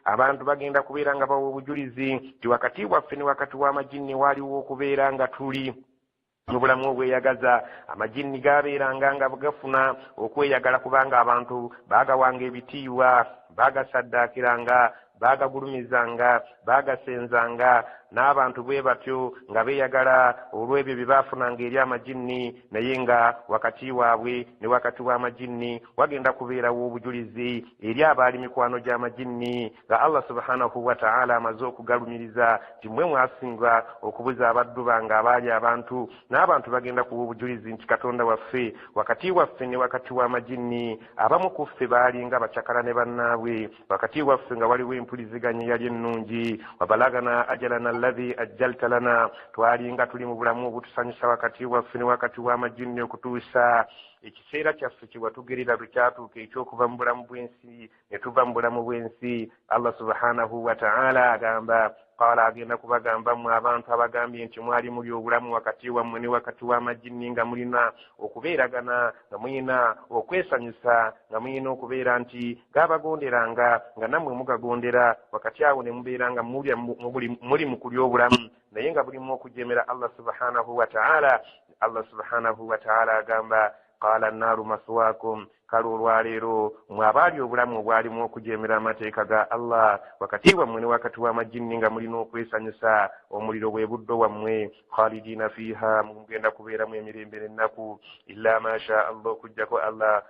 abantu bagenda kubeera nga bawa obujulizi ti wakati waffe ne wakati w'amajinni waliwo okubeera nga tuli mu bulamu obweyagaza. Amajinni gabeeranga nga gafuna okweyagala kubanga abantu baagawanga ebitiibwa, baagasaddaakiranga, baagagulumizanga, baagasenzanga, n'abantu bwe batyo nga beeyagala olw'ebyo bye baafunanga eri amajinni, naye nga wakati waabwe ne wakati w'amajinni wagenda kubeerawo obujulizi eri abaali mikwano gy'amajinni nga Allah subhanahu wa ta'ala amaze okugalumiriza ti mmwe mwasinga okubuza abaddu bange abaali abantu, n'abantu bagenda kuwa obujulizi nti Katonda waffe wakati waffe ne wakati w'amajinni abamu ku ffe baalinga bacakala ne bannaabwe, wakati waffe nga waliwo empuliziganya yali ennungi, wabalagana ajalana alladhi ajjalta lana, twalinga tuli mu bulamu obutusanyusa wakati waffe ne wakati w'amajinni okutuusa ekiseera kyaffe kye watugerera lukyatuuka ekyokuva mu bulamu bw'ensi ne tuva mu bulamu bw'ensi. Allah subhanahu wa ta'ala agamba qala agenda kubagamba mmwe abantu abagambye nti mwali muli obulamu wakati wammwe ne wakati w'amajinni nga mulina okubeeragana, nga mulina okwesanyusa, nga mulina okubeera nti gaabagonderanga nga nammwe mugagondera, wakati awo ne mubeera nga muli mu kulya obulamu naye nga bulimu okujemera Allah subhanahu wa ta'ala. Allah subhanahu wa ta'ala agamba qala annaaru maswaakum, kale olwaleero mwe abaali obulamu obwalimu okujemera amateeka ga Allah wakati wammwe ne wakati w'amajinni nga mulina okwesanyusa, omuliro bwe buddo wammwe, khalidina fiha, mugenda kubeeramu emirembe n'ennaku, illa ma sha Allah, okujjako Allah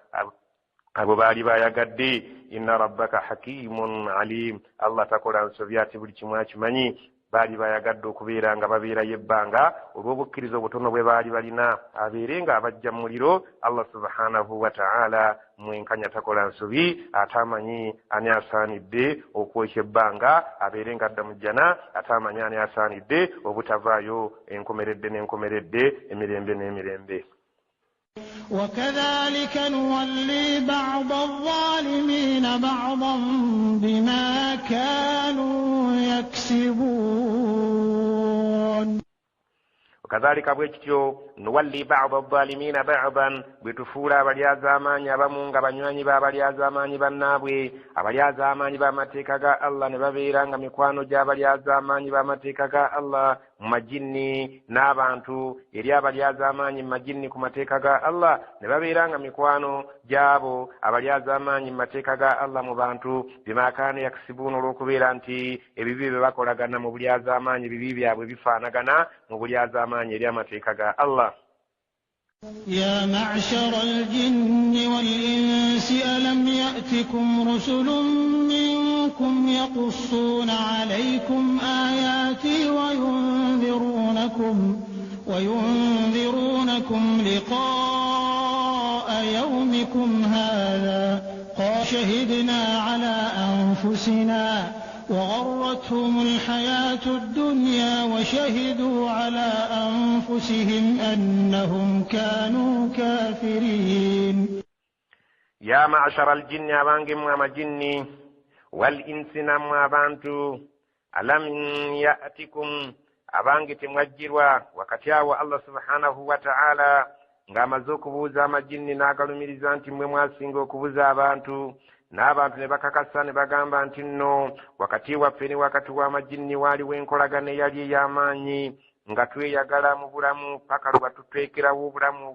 abo baali bayagadde. Inna rabbaka hakimun alim, Allah takola nsobi ati buli kimu akimanyi. Baali bayagadde okubeera nga babeerayo ebbanga olw'obukkiriza obutono bwe baali balina, abeere nga abajja mu muliro. Allah subhanahu wa ta'ala mwenkanya takola nsobi, atamanyi ani asaanidde okwokya ebbanga, abeere nga adda mu jjana, atamanyi ani asaanidde obutavaayo enkomeredde n'enkomeredde, emirembe n'emirembe. وكذلك نولي بعض الظالمين بعضا بما كانوا يكسبون. وكذلك bwekityo nuwalli ba'd adh-dhalimin ba'dan, bwetufuula abalyazaamaanyi abamu nga banywanyi b'abalyazaamaanyi bannaabwe. Abalyazaamaanyi b'amateeka ga Allah ne babeera nga mikwano gy'abalyazaamaanyi b'amateeka ga Allah mu majinni n'abantu, eri abalyazaamaanyi mu majinni ku mateeka ga Allah ne babeera nga mikwano gy'abo abalyazaamaanyi mu mateeka ga Allah mu bantu, bima kaanu yakisibuuna, olw'okubeera nti ebibi bye bakolagana mu bulyazaamaanyi ebibi byabwe bifaanagana mu bulyazaamaanyi eri amateeka ga Allah. يا معشر الجن والإنس ألم يأتكم رسل منكم يقصون عليكم آياتي وينذرونكم لقاء يومكم هذا؟ قال شهدنا على أنفسنا وغرتهم الحياة الدنيا وشهدوا على أنفسهم أنهم كانوا كافرين. يا معشر الجن أبانجم ومجني والإنس نم أبانتو ألم يأتكم أبانج تمجروا وكتاوا الله سبحانه وتعالى ngamaze okubuuza amajinni n'agalumiriza nti mmwe mwasinga okubuza abantu, n'abantu ne bakakasa ne bagamba nti nno wakati waffe ne wakati w'amajinni waaliwo enkolagana eyali ey'amaanyi nga tweyagala mu bulamu paka lwe batutwekerawo obulamu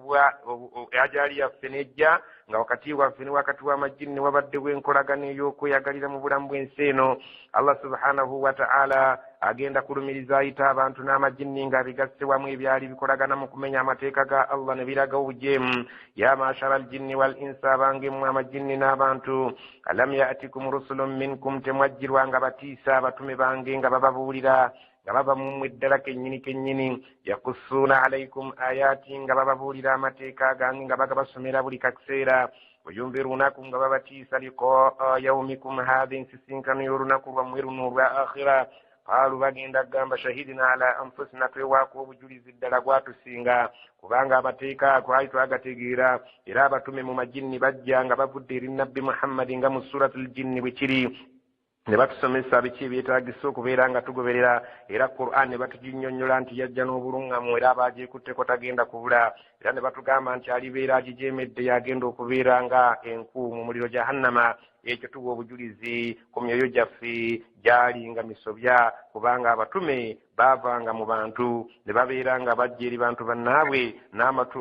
ajali yaffe nejja, nga wakati waffe ne wakati w'amajinni wabaddewo enkolagana ey'okweyagalira mu bulamu bw'ensi eno. Allah subhanahu wa ta'ala agenda kulumiriza ayita abantu n'amajinni nga bigasse wamu ebyali bikolagana mu kumenya amateeka ga Allah ne biraga obujeemu. Ya mashara aljinni wal insa, abangemu amajinni n'abantu, alam ya'tikum rusulun minkum, temwajjirwa nga batiisa abatume bange nga bababuulira nga baba mumwe ddala kennyini yakussuuna alaykum ayati, nga bababuulira amateeka gange nga bagabasomera buli kakiseera, wayunzirunakum, nga babatiisa liqaa yawmikum haadha, ensisinkano y'olunaku lwammwe luno olwa akhira. Qaalu, bagenda kugamba shahidina ala anfusina, twewaako obujulizi ddala gwatusinga, kubanga amateeka twali twagategeera, era abatume mu majinni bajja nga bavudde eri nabbi Muhammadi nga mu suratul jinni bwe kiri, ne batusomesa biki ebyetaagisa okubeera nga tugoberera, era Qur'an ne batuginnyonnyola nti yajja n'obulungamu era abaagikutteko tagenda kubula, era ne batugamba nti alibeera agijeemedde yagenda okubeera nga enku mu muliro jahannama, ekyo tuwa obujulizi ku myoyo gyaffe gyalinga misobya kubanga abatume baavanga mu bantu ne babeeranga bajja eri bantu bannaabwe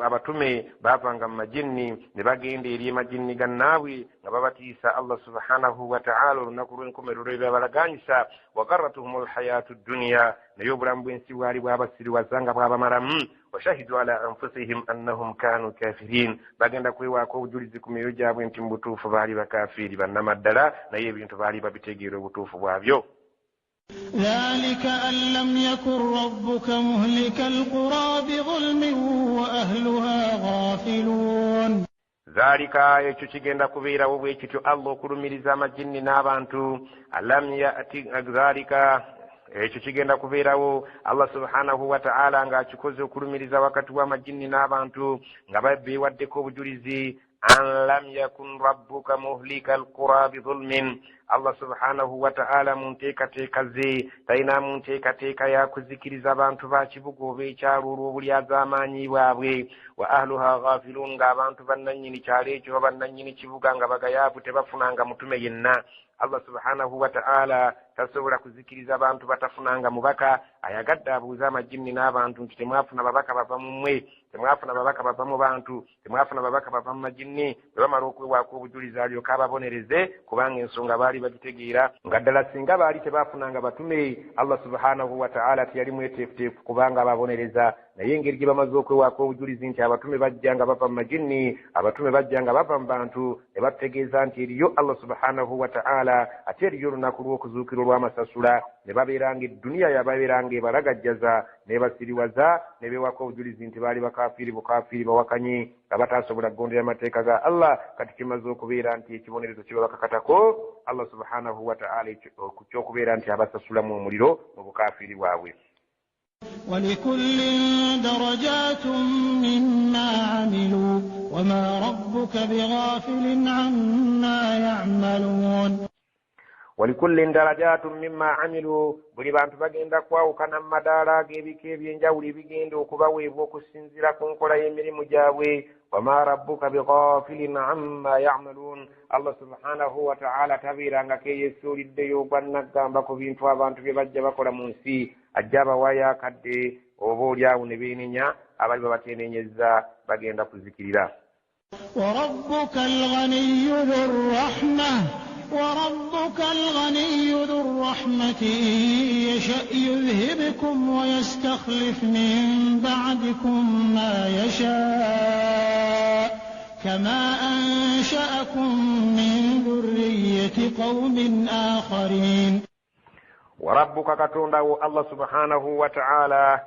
abatume baavanga mu majinni ne bagenda eri emajinni gannaabwe nga babatiisa Allah subhanahu wa ta'ala olunaku lw'enkomerero lwebabalaganyisa wa garratuhum alhayatu dduniya naye obulamu bw'ensi bwali bwabasiriwaza nga bwabamalamu washahidu ala anfusihim annahum kanu kafirin bagenda kwewaako obujulizi ku myoyo gyabwe nti mu butuufu baali bakafiiri bannamaddala naye ebintu baali babitegeera obutuufu bwabyo. ذلك أن لم يكن ربك مهلك القرى بظلم وأهلها غافلون zalika ekyo kigenda kubeerawo bwe kityo Allah okulumiriza amajinni n'abantu alam yati zalika ekyo kigenda kubeerawo Allah subhanahu wa ta'ala ng'akikoze okulumiriza wakati w'amajinni n'abantu nga beewaddeko obujulizi an lam yakun rabbuka muhlika alqura bidhulmin Allah subhanahu wa ta'ala mu nteekateeka ze talina mu nteekateeka ya kuzikiriza abantu ba kibuga oba ekyalo olw'obulyaza amaanyi bwabwe wa ahluha ghafilun ng'abantu bannannyini kyalo ekyo bannannyini kibuga nga bagayaavu tebafunanga mutume yenna. Allah subhanahu wa ta'ala tasobola kuzikiriza abantu batafunanga mubaka ayagadde abuuza amajinni n'abantu nti temwafuna babaka bava mu mmwe temwafuna babaka bava mu bantu temwafuna babaka bava mu majinni bwe bamala okwewaako obujulizi alyoka ababonereze kubanga ensonga baali bagitegeera nga ddala singa baali tebafunanga batume Allah subhanahu wa ta'ala teyali mweteefuteefu kubanga ababonereza naye engeri gye bamaze okwewaako obujulizi nti abatume bajja nga bava mu majinni abatume bajja nga bava mu bantu ne batutegeeza nti eriyo Allah subhanahu wa ta'ala ate eriyo olunaku lw'okuzuukira olw'amasasula ne babeeranga edduniya yababeeranga ebalagajjaza ne basiriwaza ne beewako obujulizi nti baali bakafiiri bukafiiri bawakanyi nga bataasobola kugondera amateeka ga Allah kati kimaze okubeera nti ekibonerezo kibabakakatako Allah subhanahu wa ta'ala ky'okubeera nti abasasulamu omuliro mu bukafiiri bwabwe. ولكل درجات مما عملوا وما ربك بغافل عما يعملون ولكل درجات مما عملوا buli bantu bagenda kwawukana mu madaala g'ebika ebyenjawulo ebigenda okubaweebwa okusinziira ku nkola y'emirimu gyabwe wama rabbuka bighafilin amma ya'malun Allah subhanahu wa ta'ala tabeerangako eyeesuuliddeyo ogwannagamba ku bintu abantu bye bajja bakola mu nsi ajja abawaayo akadde oba oliawo ne beenenya abali babateenenyezza bagenda kuzikirira. وربك الغني ذو الرحمة يشأ يذهبكم ويستخلف من بعدكم ما يشاء كما أنشأكم من ذرية قوم آخرين. وربك كتونده الله سبحانه وتعالى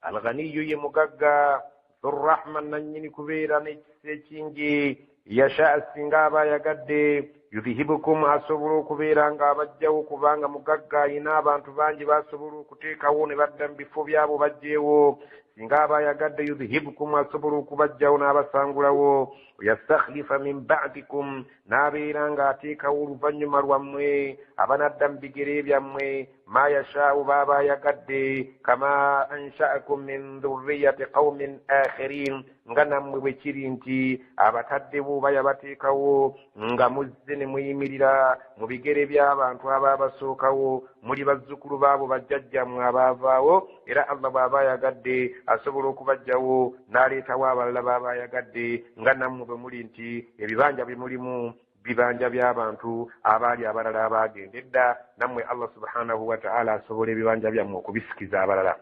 الغني يمغغا ذو الرحمة نني كبيرا نكسيكينجي يشاء السنغابا يغدي yudhihibukum asobolo okubeera nga abajjawo kubanga mugagga alina abantu bangi basobola okuteekawo ne badda mu bifo byabo bajjeewo singa aba ayagadde yudhihibukum asobola okubajjawo n'abasangulawo yastakhlifa min ba'dikum n'abeera nga ateekawo oluvannyuma lwammwe abanadda mu bigere byammwe ma yashaa'u baaba ayagadde kama ansha'akum min dhurriyyati qaumin akhirin nga nammwe bwe kiri nti abatadde bo bayabateekawo nga muzze ne muyimirira mu bigere by'abantu abaabasookawo muli bazzukulu baabo bajjajjammwe abaavaawo era Allah bw'aba ayagadde asobola okubajjawo n'aleetawo abalala b'aba ayagadde nga nammwe bwe muli nti ebibanja bye mulimu bibanja by'abantu abaali abalala abaagenda edda nammwe Allah subhanahu wa ta'ala asobola ebibanja byammwe okubisikiza abalala.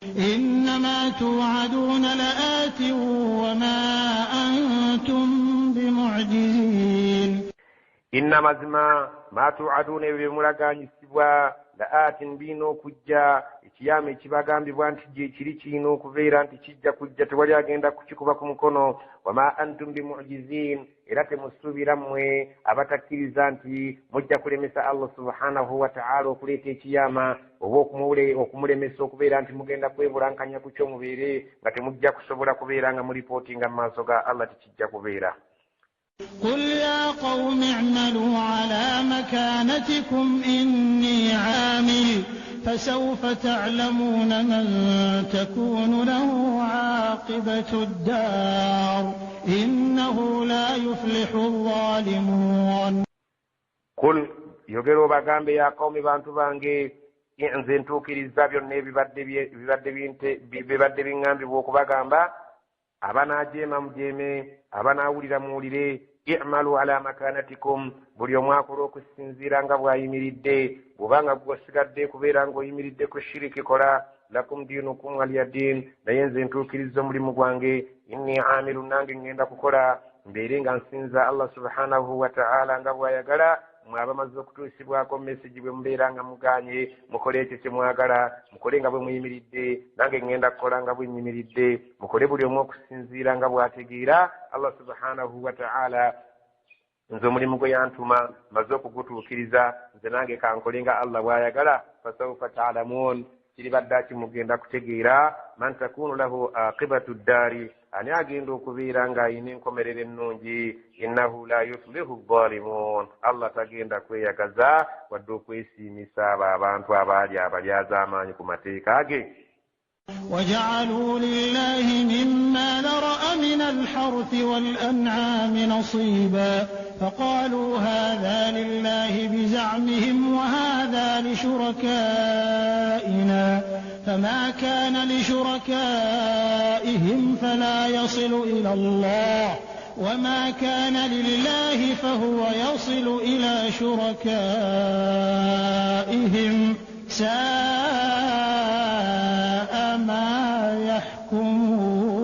إنما توعدون لآت وما أنتم بمعجزين. إنما زما ما توعدون بملaganyisibwa لآت bino kujja ekiyama ekibagambibwa nti gye kiri kirina okubeera nti kijja kujja tewali agenda kukikuba ku mukono wama antum bimu'jizin era temusuubira mmwe abatakkiriza nti mujja kulemesa Allah subhanahu wa ta'ala okuleeta ekiyama oba okumulemesa okubeera nti mugenda kwebulankanya ku kyo mubeere nga temujja kusobola kubeera nga mulipootinga mu maaso ga Allah tikijja kubeera. قل يا قوم اعملوا على مكانتكم إني عامل فسوف تعلمون من تكون له عاقبة الدار إنه لا يفلح الظالمون. kul yogero bagambe ya qaumi bantu bange nze ntuukiriza byonna ebibadde biŋŋambibwa okubagamba abanaajeema mujeeme abanaawulira muwulire i'malu ala makanatikum buli omu akola okusinziira nga bw'ayimiridde bw'obanga gwosigadde kubeera ng'oyimiridde ku shiriki kola lakum diinukum waliya diin naye nze ntuukiriza omulimu gwange inni amilu nange ŋŋenda kukola mbeere nga nsinza Allah subhanahu wa ta'ala nga bw'ayagala mwe abamaze okutuusibwako mesegi bwe mubeera nga muganye mukole ekyo kye mwagala mukole nga bwe muyimiridde nange ŋŋenda kukola nga bwe nyimiridde mukole buli omu okusinziira nga bw'ategeera Allah subhanahu wa ta'ala nze omulimu gwe yantuma maze okugutuukiriza nze nange kankole nga Allah bw'ayagala fasawfa ta'lamun kiribadde kimugenda kutegeera man takunu lahu aqibatu ddaari ani agenda okubeera ng'ayina enkomerero ennungi innahu la yuflihu zzalimun Allah tagenda kweyagaza wadde okwesiimisa abo abantu abaali abalyazaamaanyi ku mateeka ge وجعلوا لله مما ذرأ من الحرث والأنعام نصيبا فقالوا هذا لله بزعمهم وهذا لشركائنا فما كان لشركائهم فلا يصل إلى الله وما كان لله فهو يصل إلى شركائهم ساء ما يحكمون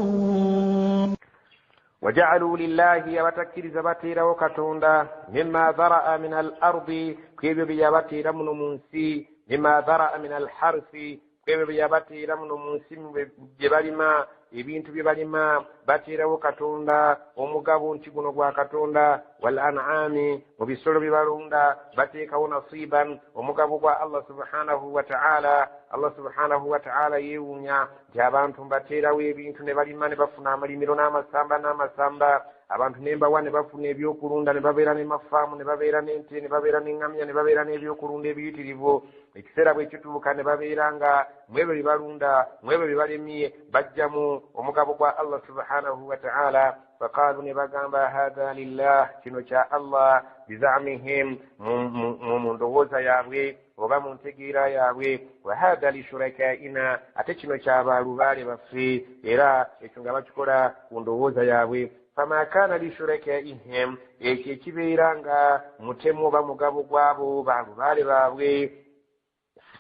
وجعلوا لله وتكرز باتيرا وكتوندا مما ذرأ من الأرض كيف بياباتيرا من منسي مما ذرأ من الحرث كيف بياباتيرا من منسي جبالما ebintu bye balima bateerawo katonda omugabo nti guno gwa katonda wal an'ami mu bisolo bye balunda bateekawo nasiban omugabo gwa Allah subhanahu wa ta'ala. Allah subhanahu wa ta'ala yeewuunya nti abantu mbateerawo ebintu ne balima ne bafuna amalimiro n'amasamba abantu ne mbawa ne bafuna ebyokulunda ne babeera ne mafaamu ne babeera n'ente ne babeera n'eŋŋamya ne babeera n'ebyokulunda ebiyitirivu ekiseera bwe kituuka ne babeera nga mwebyo bye balunda mwebyo bye balemye bajjamu omugabo gwa Allah subhanahu wa ta'ala. Faqaalu ne bagamba hadha lillah kino kya Allah bizamihim mu ndowooza yaabwe oba mu ntegeera yaabwe wa hadha li shurakaina ate kino kya baalubaale baffe era ekyo nga bakikola ku ndowooza yaabwe. Fama kana li shurakaihim ekyo ekibeera nga mutemu oba mugabo gwabo baalubaale baabwe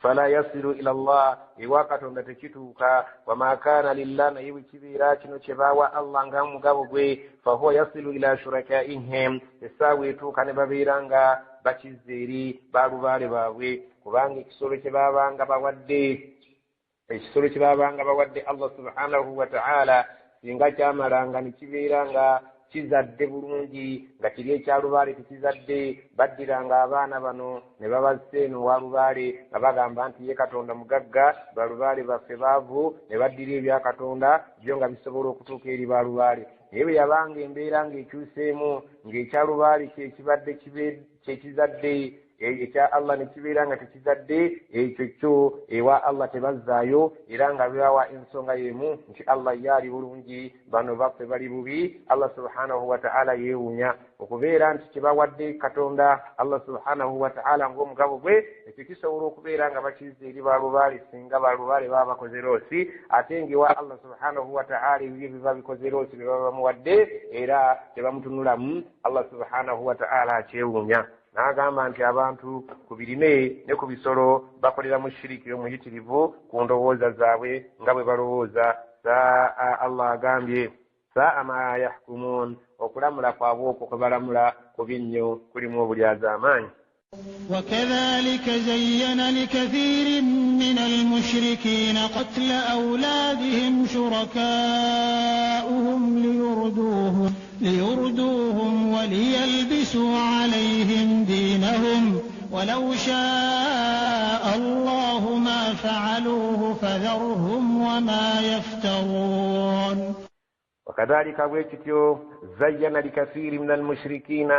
fala yasiru ila Allah ewa katonda tekituuka. Wama kana lillah naye bwekibeera kino kye baawa Allah nga mugabo gwe fahuwa yasilu ila shurakaihim essaawa etuuka ne babeera nga bakizza eri baalubaale baabwe kubanga ekisolo kye baabanga bawadde Allah subhanahu wa ta'ala singa kyamalanga ne kibeera nga kizadde bulungi nga kiri ekyalubaale tekizadde baddiranga abaana bano ne babaza eno walubaale nga bagamba nti ye katonda mugagga balubaale baffe baavu ne baddira ebya katonda byo nga bisobola okutuuka eri balubaale. Naye bwe yabanga embeera ng'ekyuseemu ng'ekyalubaale kyekibadde kyekizadde ekya Allah ne kibeera nga tekizadde ekyo kyo ewa Allah tebazzaayo era nga bibawa ensonga y'emu nti Allah yaali bulungi bano baffe bali bubi. Allah subhanahu wa ta'ala yeewuunya okubeera nti kyebawadde katonda Allah subhanahu wa ta'ala ng'omugabo gwe ekyo kisobola okubeera nga bakizza eri baalubaale singa baalubaale baba bakoze loosi ate ng'ewa Allah subhanahu wa ta'ala ebyo biba bikoze loosi bye baba bamuwadde era tebamutunulamu Allah subhanahu wa ta'ala akyewuunya. N'agamba nti abantu ku birime ne ku bisolo bakolera mu shiriki omuyitirivu ku ndowooza zaabwe nga bwe balowooza. Saa Allah agambye saa ma yahkumun okulamula kwabwe okwo kwe balamula kubi nnyo kulimu obulyazaamaanyi. وكذلك زين لكثير من المشركين قتل أولادهم شركاؤهم ليردوهم وليلبسوا عليهم دينهم ولو شاء الله ما فعلوه فذرهم وما يفترون. وكذلك بويتيو زين لكثير من المشركين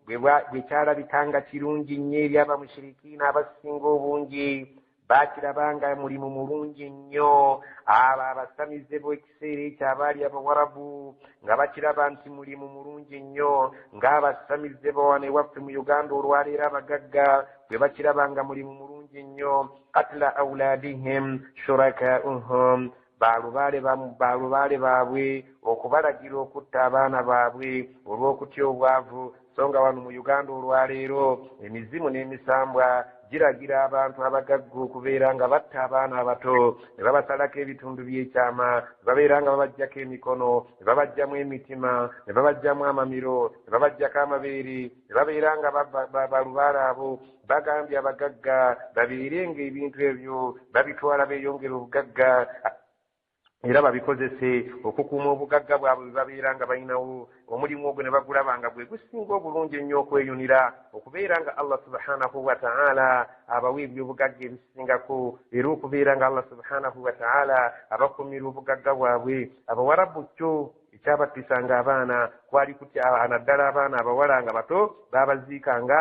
bwe kyalabikanga kirungi nnyo eri abamushirikiina abasinga obungi bakirabanga mulimu mulungi nnyo abo abasamize b'ekiseera ekyo abaali abawarabu nga bakiraba nti mulimu mulungi nnyo ng'abasamize bawane waffe mu uganda olwaleero abagagga bwe bakirabanga mulimu mulungi nnyo katla auladihim shurakauhum balubaale baabwe okubalagira okutta abaana baabwe olw'okutya obwavu. So nga wano mu uganda olwaleero emizimu n'emisambwa giragira abantu abagagga okubeera nga batta abaana abato ne babasalako ebitundu by'ekyama, ne babeera nga babajjako emikono, ne babajjamu emitima, ne babajjamu amamiro, ne babajjako amabeere, ne babeera nga balubaale abo. Bagambye abagagga babeere ng'ebintu ebyo babitwala beeyongera obugagga era babikozese okukuuma obugagga bwabwe bebabeera nga balinawo. Omulimu ogwo ne bagulabanga gwe gusinga obulungi ennyo okweyunira okubeera nga Allah subhanahu wa ta'ala abawa ebyobugagga ebisingako, era okubeera nga Allah subhanahu wa ta'ala abakumira obugagga bwabwe. Abawarabu kyo ekyabattisanga abaana kwali kutya naddala abaana abawala nga bato babaziikanga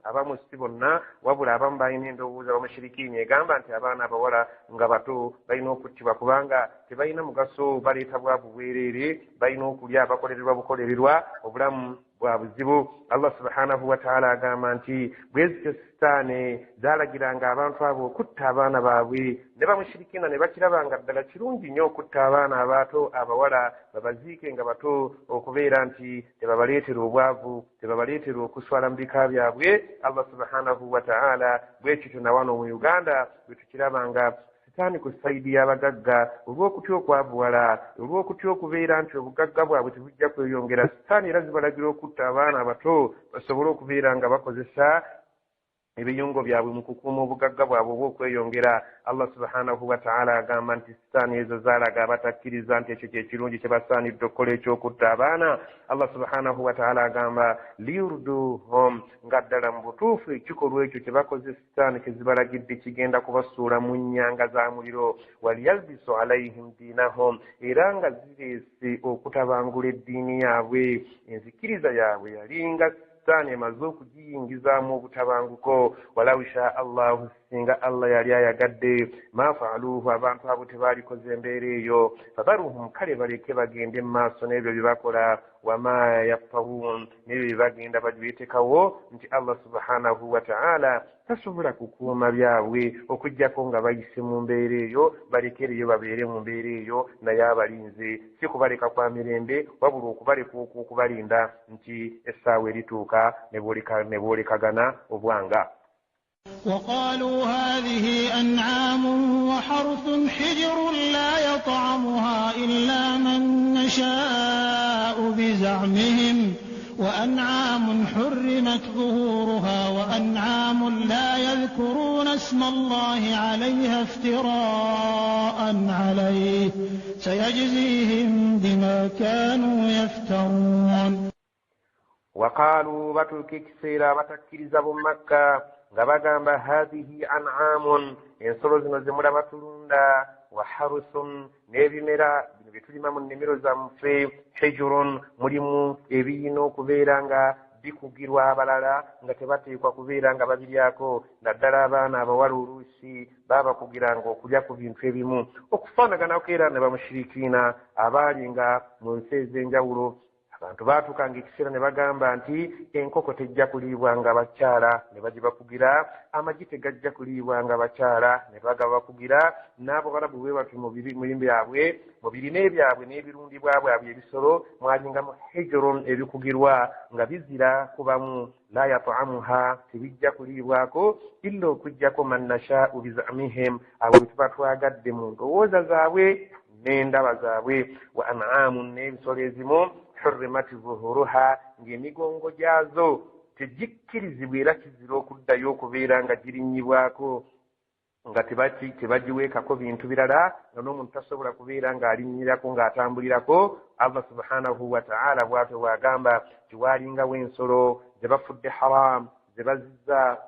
abamu si bonna wabula abamu balina endowooza bamushirikiini egamba nti abaana abawala nga bato balina okuttibwa kubanga tebalina mugaso, baleeta bwavu bwereere, balina okulya bakolererwa bukolererwa, obulamu bwa buzibu. Allah subhanahu wa ta'ala agamba nti bwezityo sitaani zaalagiranga abantu abo okutta abaana baabwe ne bamushirikina ne bakirabanga ddala kirungi nnyo okutta abaana abato abawala babaziike nga bato okubeera nti tebabaleetera obwavu, tebabaleetera okuswala mu bika byabwe. Allah subhanahu wa ta'ala bwekityo na wano mu Uganda bwe tukirabanga sitaani ku sayidi y'abagagga olw'okutya okwavuwala, olw'okutya okubeera nti obugagga bwabwe tebujja kweyongera. Sitaani era zibalagira okutta abaana abato basobole okubeera nga bakozesa ebiyungo byabwe mu kukuuma obugagga bwabwe obw'okweyongera. Allah subhanahu wa ta'ala agamba nti sitaani ezo zaalaga abatakkiriza nti ekyo kyekirungi kye basaanidde okukola ekyokutta abaana. Allah subhanahu wa ta'ala agamba liyurduhum, nga ddala mu butuufu ekikolwa ekyo kye bakoze sitaani kye zibalagidde kigenda kubasuula mu nnyanga za muliro. waliyalbisu alayhim diinahum, era nga zireese okutabangula eddiini yaabwe. Enzikiriza yaabwe yalinga sitaani emaze okugiyingizaamu obutabanguko. walau shaa allahu, singa Allah yali ayagadde, ma faaluuhu, abantu abo tebaalikoze embeera eyo. fadharuhum, kale baleke bagende mu maaso n'ebyo bye bakola. wama yaftaruun, n'ebyo bye bagenda babyetekawo nti Allah subhanahu wa ta'ala tasobola kukuuma byabwe okuggyako nga bayise mu mbeera eyo. balekereyo babeere mu mbeera eyo, naye abalinze si kubaleka kwa mirembe wabula okubaleka okubalinda nti essaawa erituuka ne boolekagana obwanga. وقالوا هذه أنعام وحرث حجر لا يطعمها إلا من نشاء بزعمهم وأنعام حرمت ظهورها وأنعام لا يذكرون اسم الله عليها افتراء عليه سيجزيهم بما كانوا يفترون. وقالوا بتوكيكسيرا بتكيرزا بمكة nga bagamba hadhihi an'amun, ensolo zino zemulaba tulunda, wa harusun, n'ebimera bino bye tulima mu nnimiro zaffe, hijurun, mulimu ebiyina okubeera nga bikugirwa abalala nga tebateekwa kubeera nga babiryako. naddala abaana abawala oluusi babakugiranga okulya ku bintu ebimu okufaanaganako era ne bamushirikiina abaalinga mu nsi ez'enjawulo. Abantu baatuukanga ekiseera ne bagamba nti enkoko tejja kuliibwa nga bakyala, ne bagibakugira. amagi tegajja kuliibwa nga bakyala, ne bagabakugira. n'abo balabu bwe batyo mu birime byabwe, mu birime byabwe n'ebirundibwa bwabwe ebisolo mwalingamu hijrun, ebikugirwa nga bizira kubamu. la yat'amuha, tebijja kuliibwako illa okujjako man nashaa'u bizamihim, abo bye tuba twagadde mu ndowooza zaabwe n'endaba zaabwe. wa an'amun, n'ebisolo ezimu hurrimat zuhuruha, ng'emigongo gyazo tegikkirizibwa era kizira okuddayo okubeera nga girinnyibwako, nga tebagiweekako bintu birala, nga n'omuntu tasobola kubeera ng'alinnyirako ng'atambulirako. Allah subhanahu wa ta'ala bw'atyo bw'agamba tiwalingawo ensolo ze bafudde haramu, ze bazizza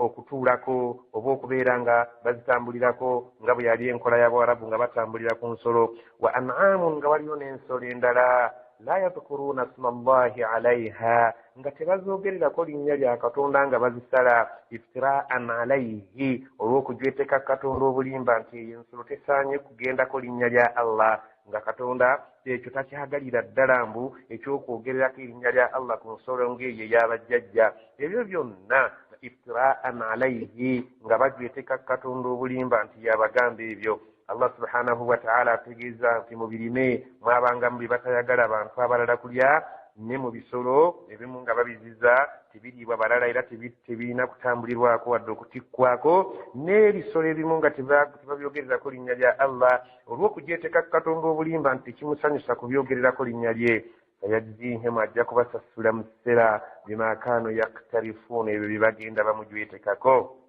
okutuulako oba okubeera nga bazitambulirako, nga bwe yali enkola y'Abawarabu nga batambulira ku nsolo. wa an'amun, nga waliyo n'ensolo endala la yadhkuruna isma Allahi alayha nga tebazoogererako linnya lya Katonda nga bazisala iftiraan alayhi olw'okujweteka Katonda obulimba nti eyo ensolo tesaanye kugendako linnya lya Allah nga Katonda ekyo takyagalira ddala mbu ekyokwogererako erinnya lya Allah ku nsolo ng'eyo ey'abajjajja ebyo byonna iftiraan alayhi nga bajweteka Katonda obulimba nti yabagamba ebyo. Allah subhanahu wa ta'ala ategeeza nti mu birime mwabanga mu bibatayagala abantu abalala kulya ne mu bisolo ebimu nga babiziza tebiriibwa balala era tebirina kutambulirwako wadde okutikkwako n'ebisolo ebimu nga tebabyogererako linnya lya Allah olw'okugyeteeka Katonda obulimba nti kimusanyusa kubyogererako linnya lye. Fayajzihim ajja kubasasula mu kiseera bima kaanu yaktarifuuna ebyo bye bagenda bamugyetekako.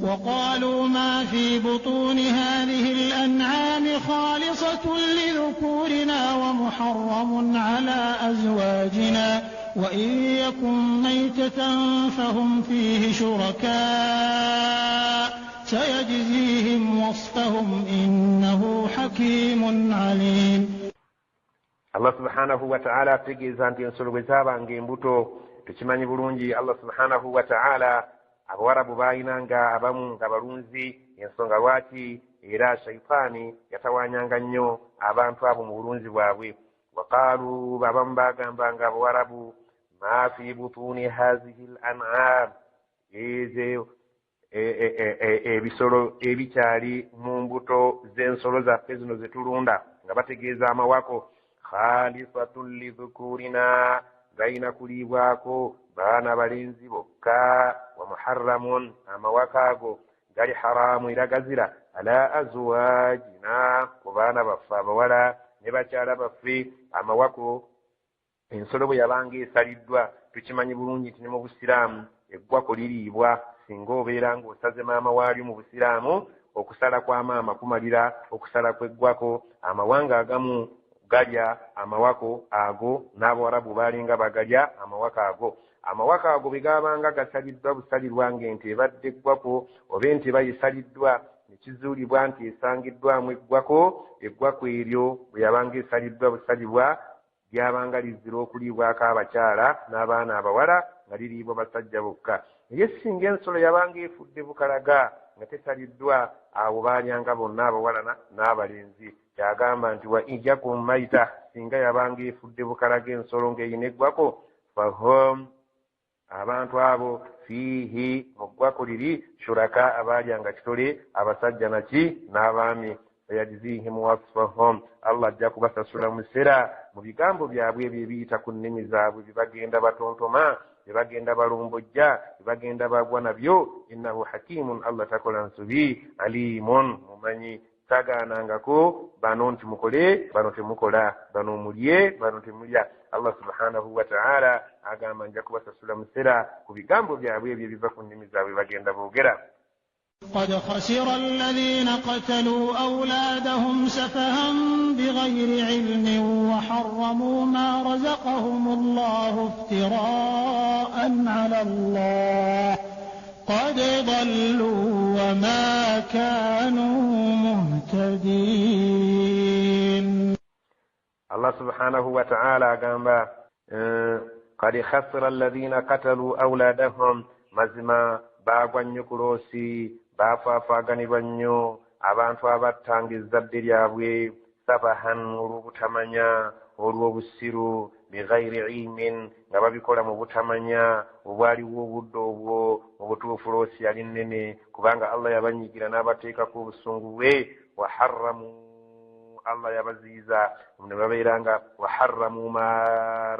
وقالوا ما في بطون هذه الأنعام خالصة لذكورنا ومحرم على أزواجنا وإن يكن ميتة فهم فيه شركاء سيجزيهم وصفهم إنه حكيم عليم. Allah subhanahu wa ta'ala ategeeza nti ensolo bwe zaabanga embuto tukimanyi bulungi. Allah subhanahu wa ta'ala Abawarabu baayinanga abamu nga balunzi, ensonga lwaki era shayitaani yatawaanyanga nnyo abantu abo mu bulunzi bwabwe. Waqaalu abamu baagambanga Abawarabu ma fi butuuni hazihi al-an'am, ebisolo ebikyali mu mbuto z'ensolo zaffe zino ze tulunda, nga bategeeza amawako khalisatun lidhukurina, gayina kuliibwako baana balenzi bokka, wa muharramun amawaka ago gali haramu era gazira ala azwajina ku baana baffe abawala ne bakyala baffe. Amawako ensolo bwe yabanga esaliddwa tukimanyi bulungi nti ne mu Busiraamu eggwako liriibwa singa obeera ng'osaze maama waalyo mu Busiraamu. Okusala kwa maama kumalira okusala kw'eggwako. Amawanga agamu galya amawako ago n'Abawarabu baalinga bagalya amawaka ago. Amawaka ago bwe gaabanga gasaliddwa busalirwa ng'ente ebadde eggwako oba ente bayisaliddwa ne kizuulibwa nti esangiddwamu eggwako, eggwako eryo bwe yabanga esaliddwa busalirwa lyabanga lizira okuliibwako abakyala n'abaana abawala nga liriibwa basajja bokka. Naye singa ensolo yabanga efudde bukalaga nga tesaliddwa, abo baalyanga bonna abawala n'abalenzi. Kyagamba nti wa ijakum maita, singa yabanga efudde bukalaga ensolo ng'eyina eggwako, fahum abantu abo fiihi mu ggwako liri shuraka abaalyanga kitole abasajja naki n'abaami. Fayajzihim wasfahum, Allah ajja kubasasula mu biseera mu bigambo byabwe ebyo ebiyita ku nnimi zaabwe bye bagenda batontoma, bye bagenda balumbojja, bye bagenda bagwa nabyo. Innahu hakimun, Allah takola nsobi, alimun mumanyi. Tagaanangako bano nti mukole bano temukola, bano mulye bano temulya. Allah subhanahu wa ta'ala agamba nja kubasasula mu biseera ku bigambo byabwe ebyo ebiva ku nnimi zaabwe bagenda boogera. قد خسر الذين قتلوا أولادهم سفها بغير علم وحرموا ما رزقهم الله افتراء على الله قد ضلوا وما كانوا مهتدين. الله سبحانه وتعالى قال قد خسر الذين قتلوا أولادهم مزما bagwa nnyo ku loosi, baafaafaganibwa nnyo abantu abattanga ezzadde lyabwe, sabahan olw'obutamanya, olw'obusiru, bighayri ilmin nga babikola mu butamanya obwaliwo obudde obwo. Mu butuufu loosi yali nnene kubanga Allah yabanyigira n'abateekako obusungu bwe. Waharramu, Allah yabaziyiza ne babeeranga waharramu ma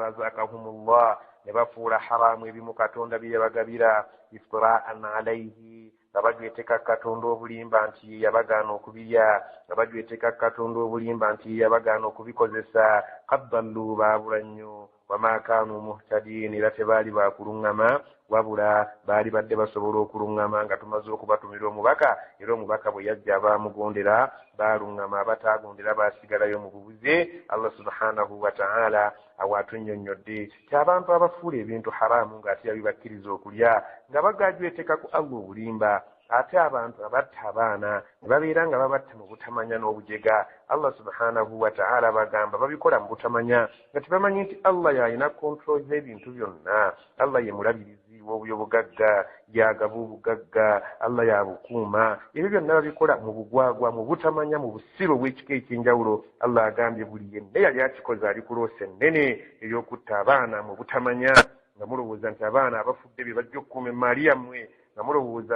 razaqahumullah, ne bafuula haramu ebimu Katonda bye yabagabira, iftiraan alayhi nga bajweteka Katonda obulimba nti yabagaana okubirya, nga bajweteka Katonda obulimba nti yabagaana okubikozesa. Qad dallu, baabula nnyo. Wama kaanu muhtadiin, era tebaali baakuluŋŋama wabula baali badde basobola okuluŋŋama nga tumaze okubatumira omubaka, era omubaka bwe yajja abaamugondera baaluŋŋama, abataagondera baasigalayo mu bubuze. Allah subhanahu wa ta'ala awatunnyonnyodde ti abantu abafuula ebintu haramu ng'ate yabibakkiriza okulya nga bagajweteka ku Allah obulimba, ate abantu abatta abaana ne babeera nga babatta mu butamanya n'obujega. Allah subhanahu wa ta'ala bagamba babikola mu butamanya nga tebamanyi nti Allah y'alina kontrol z'ebintu byonna. Allah ye mulabirizi w'obuyobugagga, y'agaba obugagga, Allah y'abukuuma. Ebyo byonna babikola mu bugwagwa, mu butamanya, mu busiru bw'ekika eky'enjawulo. Allah agambye buli yenna yali akikoze ali kuloosa ennene ey'okutta abaana mu butamanya, nga mulowooza nti abaana abafudde be bajja okukuuma emaali yammwe, nga mulowooza